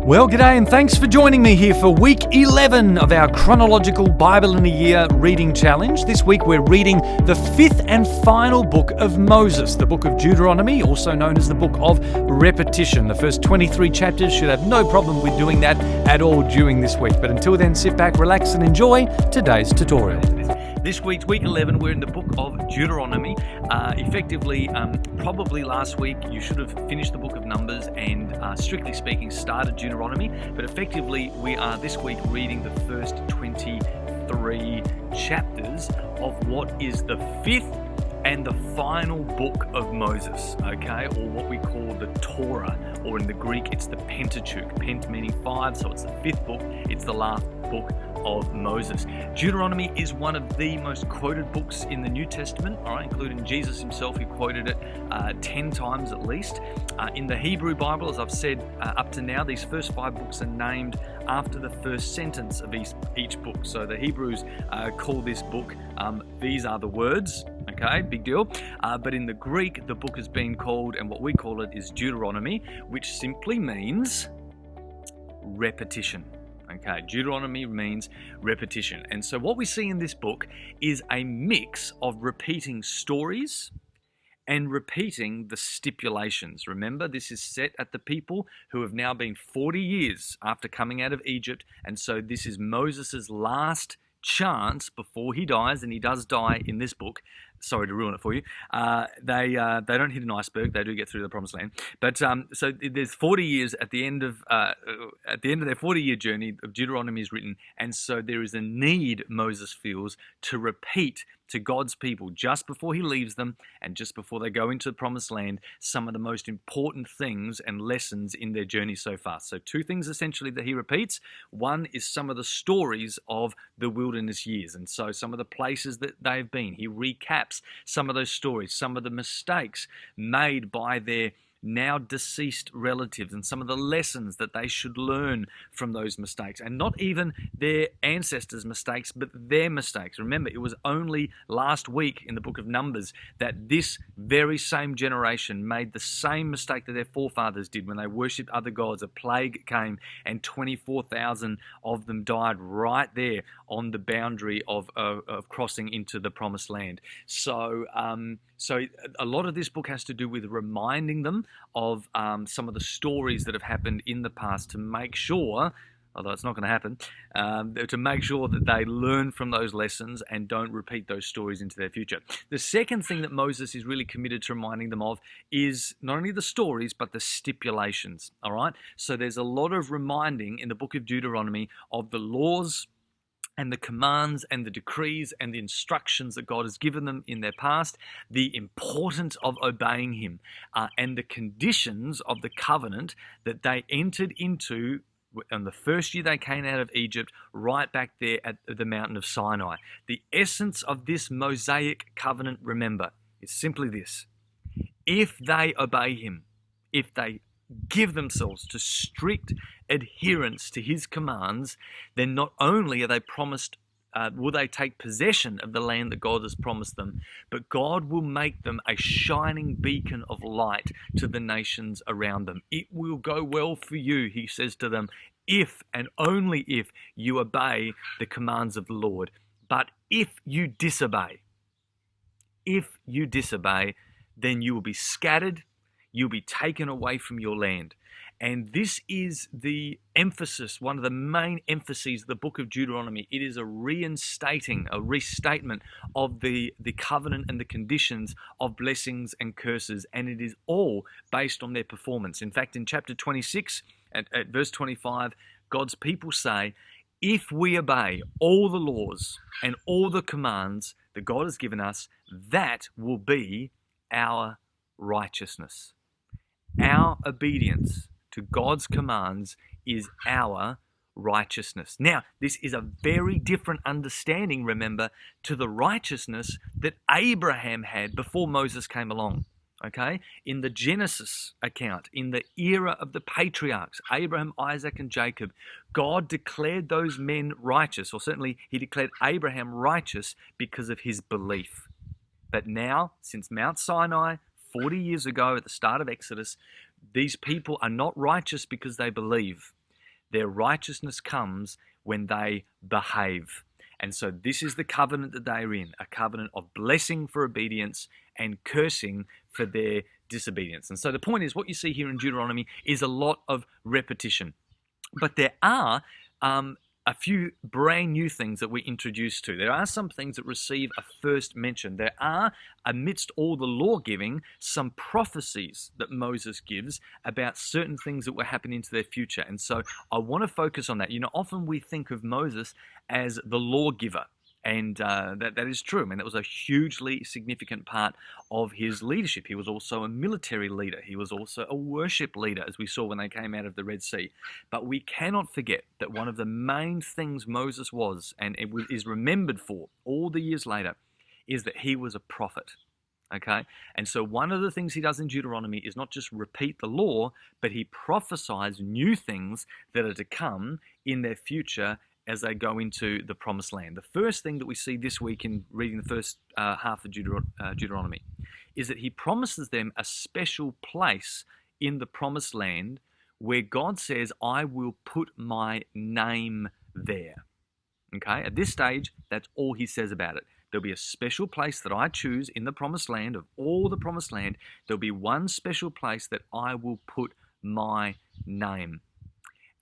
Well, g'day and thanks for joining me here for week 11 of our Chronological Bible-in-a-Year reading challenge. This week we're reading the fifth and final book of Moses, the Book of Deuteronomy, also known as the Book of Repetition. The first 23 chapters should have no problem with doing that at all during this week. But until then, sit back, relax and enjoy today's tutorial. This week's week 11, we're in the Book of Deuteronomy. Probably last week you should have finished the Book of Numbers and strictly speaking started Deuteronomy, but effectively we are this week reading the first 23 chapters of what is the fifth and the final book of Moses, okay, or what we call the Torah, or in the Greek it's the Pentateuch, Pent meaning five, so it's the fifth book, it's the last book of Moses. Deuteronomy is one of the most quoted books in the New Testament, all right, including Jesus himself, who quoted it 10 times at least. In the Hebrew Bible, as I've said up to now, these first 5 books are named after the first sentence of each book. So the Hebrews call this book, these are the words, okay, big deal. But in the Greek, the book has been called, and what we call it is Deuteronomy, which simply means repetition. Okay, Deuteronomy means repetition. And so what we see in this book is a mix of repeating stories and repeating the stipulations. Remember, this is set at the people who have now been 40 years after coming out of Egypt. And so this is Moses' last chance before he dies, and he does die in this book. Sorry to ruin it for you. They don't hit an iceberg. They do get through the promised land. But so there's 40 years at the end of their 40-year journey of Deuteronomy is written, and so there is a need, Moses feels, to repeat to God's people just before he leaves them and just before they go into the promised land some of the most important things and lessons in their journey so far. So 2 things essentially that he repeats. One is some of the stories of the wilderness years, and so some of the places that they've been. He recaps some of those stories, some of the mistakes made by their now deceased relatives, and some of the lessons that they should learn from those mistakes, and not even their ancestors' mistakes, but their mistakes. Remember, it was only last week in the book of Numbers that this very same generation made the same mistake that their forefathers did when they worshipped other gods. A plague came and 24,000 of them died right there on the boundary of crossing into the promised land. So a lot of this book has to do with reminding them of some of the stories that have happened in the past to make sure, although it's not going to happen, to make sure that they learn from those lessons and don't repeat those stories into their future. The second thing that Moses is really committed to reminding them of is not only the stories, but the stipulations, all right? So there's a lot of reminding in the book of Deuteronomy of the laws and the commands and the decrees and the instructions that God has given them in their past, the importance of obeying him, and the conditions of the covenant that they entered into on the first year they came out of Egypt, right back there at the mountain of Sinai. The essence of this Mosaic covenant, remember, is simply this: if they obey him, if they give themselves to strict adherence to his commands, then not only are they promised, will they take possession of the land that God has promised them, but God will make them a shining beacon of light to the nations around them. It will go well for you, he says to them, if and only if you obey the commands of the Lord. But if you disobey, then you will be scattered, you'll be taken away from your land. And this is the emphasis, one of the main emphases of the book of Deuteronomy. It is a restatement of the covenant and the conditions of blessings and curses, and it is all based on their performance. In fact, in chapter 26, at verse 25, God's people say, if we obey all the laws and all the commands that God has given us, that will be our righteousness. Our obedience to God's commands is our righteousness. Now, this is a very different understanding, remember, to the righteousness that Abraham had before Moses came along. Okay? In the Genesis account, in the era of the patriarchs, Abraham, Isaac, and Jacob, God declared those men righteous, or certainly he declared Abraham righteous because of his belief. But now, since Mount Sinai, 40 years ago at the start of Exodus, these people are not righteous because they believe. Their righteousness comes when they behave. And so this is the covenant that they are in, a covenant of blessing for obedience and cursing for their disobedience. And so the point is, what you see here in Deuteronomy is a lot of repetition. But there are a few brand new things that we're introduced to. There are some things that receive a first mention. There are, amidst all the law giving, some prophecies that Moses gives about certain things that will happen into their future. And so I want to focus on that. You know, often we think of Moses as the lawgiver. And that is true. I mean, that was a hugely significant part of his leadership. He was also a military leader. He was also a worship leader, as we saw when they came out of the Red Sea. But we cannot forget that one of the main things Moses was, and it is remembered for all the years later, is that he was a prophet. Okay? And so one of the things he does in Deuteronomy is not just repeat the law, but he prophesies new things that are to come in their future as they go into the promised land. The first thing that we see this week in reading the first half of Deuteronomy is that he promises them a special place in the promised land where God says, I will put my name there. Okay, at this stage, that's all he says about it. There'll be a special place that I choose in the promised land. Of all the promised land, there'll be one special place that I will put my name.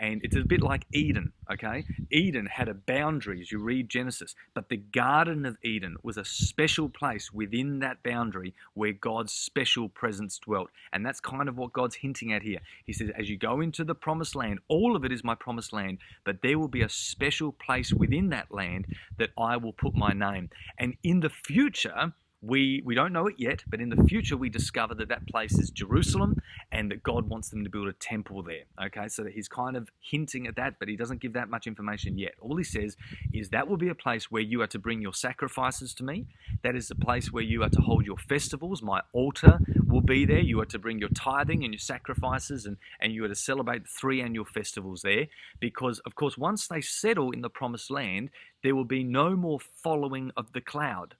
And it's a bit like Eden, okay? Eden had a boundary as you read Genesis, but the Garden of Eden was a special place within that boundary where God's special presence dwelt. And that's kind of what God's hinting at here. He says, as you go into the promised land, all of it is my promised land, but there will be a special place within that land that I will put my name. And in the future, we don't know it yet, but in the future we discover that that place is Jerusalem and that God wants them to build a temple there. Okay, so that he's kind of hinting at that, but he doesn't give that much information yet. All he says is that will be a place where you are to bring your sacrifices to me. That is the place where you are to hold your festivals. My altar will be there. You are to bring your tithing and your sacrifices, and you are to celebrate the 3 annual festivals there. Because, of course, once they settle in the promised land, there will be no more following of the cloud.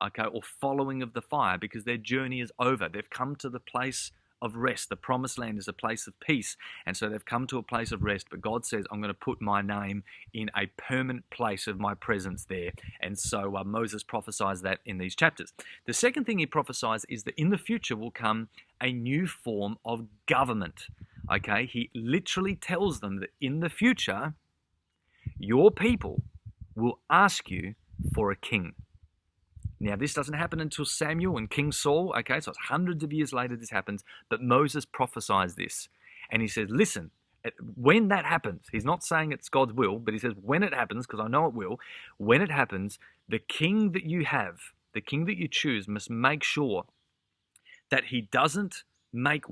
Okay, or following of the fire, because their journey is over. They've come to the place of rest. The promised land is a place of peace, and so they've come to a place of rest. But God says, I'm going to put my name in a permanent place of my presence there. And so Moses prophesies that in these chapters. The second thing he prophesies is that in the future will come a new form of government. Okay, he literally tells them that in the future, your people will ask you for a king. Now, this doesn't happen until Samuel and King Saul, okay, so it's hundreds of years later this happens, but Moses prophesies this. And he says, listen, when that happens, he's not saying it's God's will, but he says when it happens, because I know it will, when it happens, the king that you have, the king that you choose must make sure that he doesn't make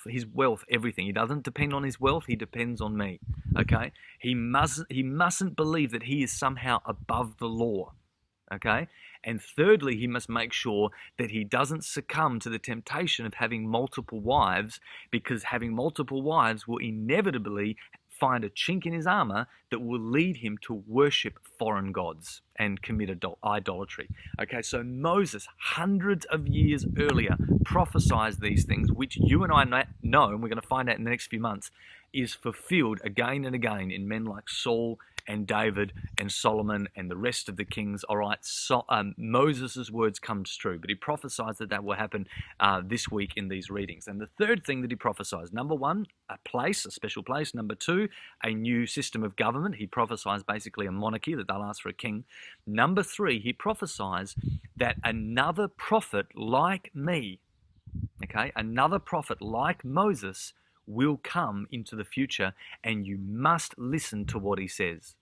his wealth everything. He doesn't depend on his wealth, he depends on me, okay? He mustn't believe that he is somehow above the law. Okay? And thirdly, he must make sure that he doesn't succumb to the temptation of having multiple wives, because having multiple wives will inevitably find a chink in his armor that will lead him to worship foreign gods and commit idolatry. Okay, so Moses, hundreds of years earlier, prophesies these things, which you and I know, and we're going to find out in the next few months, is fulfilled again and again in men like Saul and David and Solomon and the rest of the kings. All right, so, Moses' words comes true, but he prophesies that will happen this week in these readings. And the third thing that he prophesies, number one, a special place. Number two, a new system of government. He prophesies basically a monarchy, that they'll ask for a king. Number three, he prophesies that another prophet like me, okay, another prophet like Moses will come into the future, and you must listen to what he says.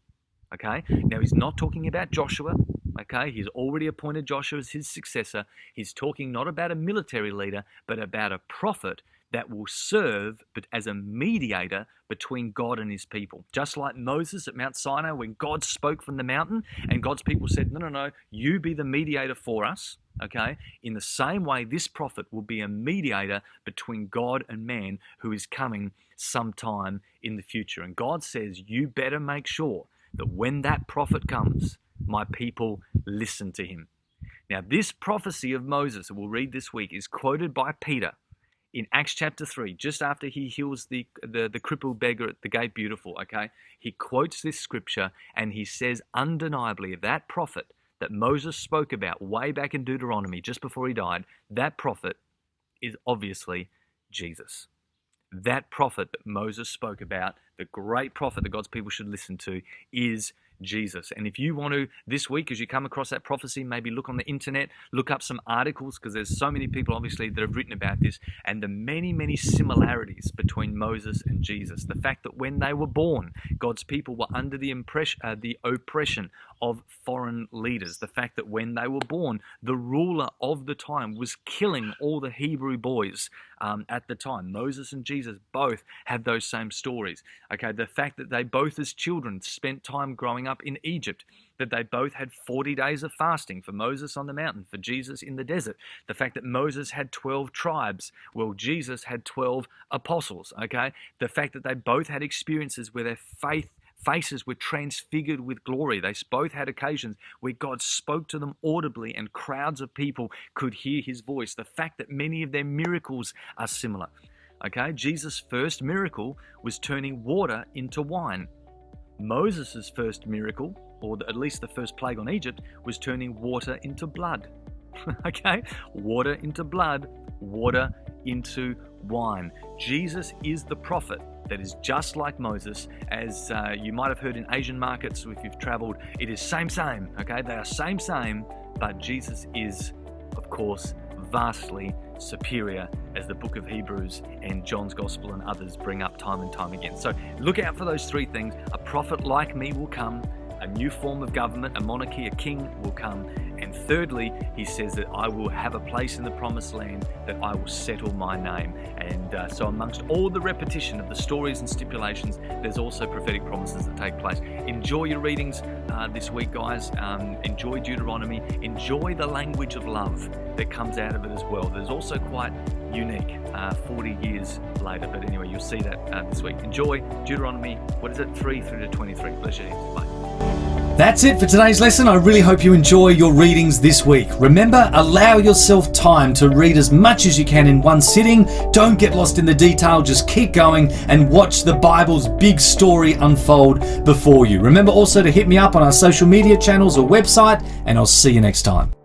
Okay, now he's not talking about Joshua. Okay, he's already appointed Joshua as his successor. He's talking not about a military leader, but about a prophet that will serve but as a mediator between God and his people. Just like Moses at Mount Sinai, when God spoke from the mountain and God's people said, no, you be the mediator for us. Okay, in the same way, this prophet will be a mediator between God and man, who is coming sometime in the future. And God says, you better make sure that when that prophet comes, my people listen to him. Now, this prophecy of Moses that we'll read this week is quoted by Peter in Acts chapter 3, just after he heals the crippled beggar at the gate beautiful, okay, he quotes this scripture and he says undeniably that prophet that Moses spoke about way back in Deuteronomy just before he died, that prophet is obviously Jesus. That prophet that Moses spoke about, the great prophet that God's people should listen to, is Jesus. And if you want to, this week, as you come across that prophecy, maybe look on the internet, look up some articles, because there's so many people, obviously, that have written about this, and the many, many similarities between Moses and Jesus. The fact that when they were born, God's people were under the oppression of foreign leaders. The fact that when they were born, the ruler of the time was killing all the Hebrew boys at the time. Moses and Jesus both have those same stories. Okay, the fact that they both as children spent time growing up in Egypt, that they both had 40 days of fasting, for Moses on the mountain, for Jesus in the desert. The fact that Moses had 12 tribes, well, Jesus had 12 apostles, okay? The fact that they both had experiences where their faces were transfigured with glory. They both had occasions where God spoke to them audibly and crowds of people could hear his voice. The fact that many of their miracles are similar. Okay, Jesus' first miracle was turning water into wine. Moses' first miracle, or at least the first plague on Egypt, was turning water into blood. Okay, water into blood, water into wine. Jesus is the prophet that is just like Moses. As you might have heard in Asian markets, if you've traveled, it is same, okay? They are same, but Jesus is, of course, vastly superior, as the book of Hebrews and John's Gospel and others bring up time and time again. So look out for those three things. A prophet like me will come, a new form of government, a monarchy, a king will come, and thirdly, he says that I will have a place in the promised land, that I will settle my name. And so amongst all the repetition of the stories and stipulations, there's also prophetic promises that take place. Enjoy your readings this week, guys. Enjoy Deuteronomy. Enjoy the language of love that comes out of it as well. There's also quite unique 40 years later. But anyway, you'll see that this week. Enjoy Deuteronomy, 3 through to 23. Bless you. Bye. That's it for today's lesson. I really hope you enjoy your readings this week. Remember, allow yourself time to read as much as you can in one sitting. Don't get lost in the detail. Just keep going and watch the Bible's big story unfold before you. Remember also to hit me up on our social media channels or website, and I'll see you next time.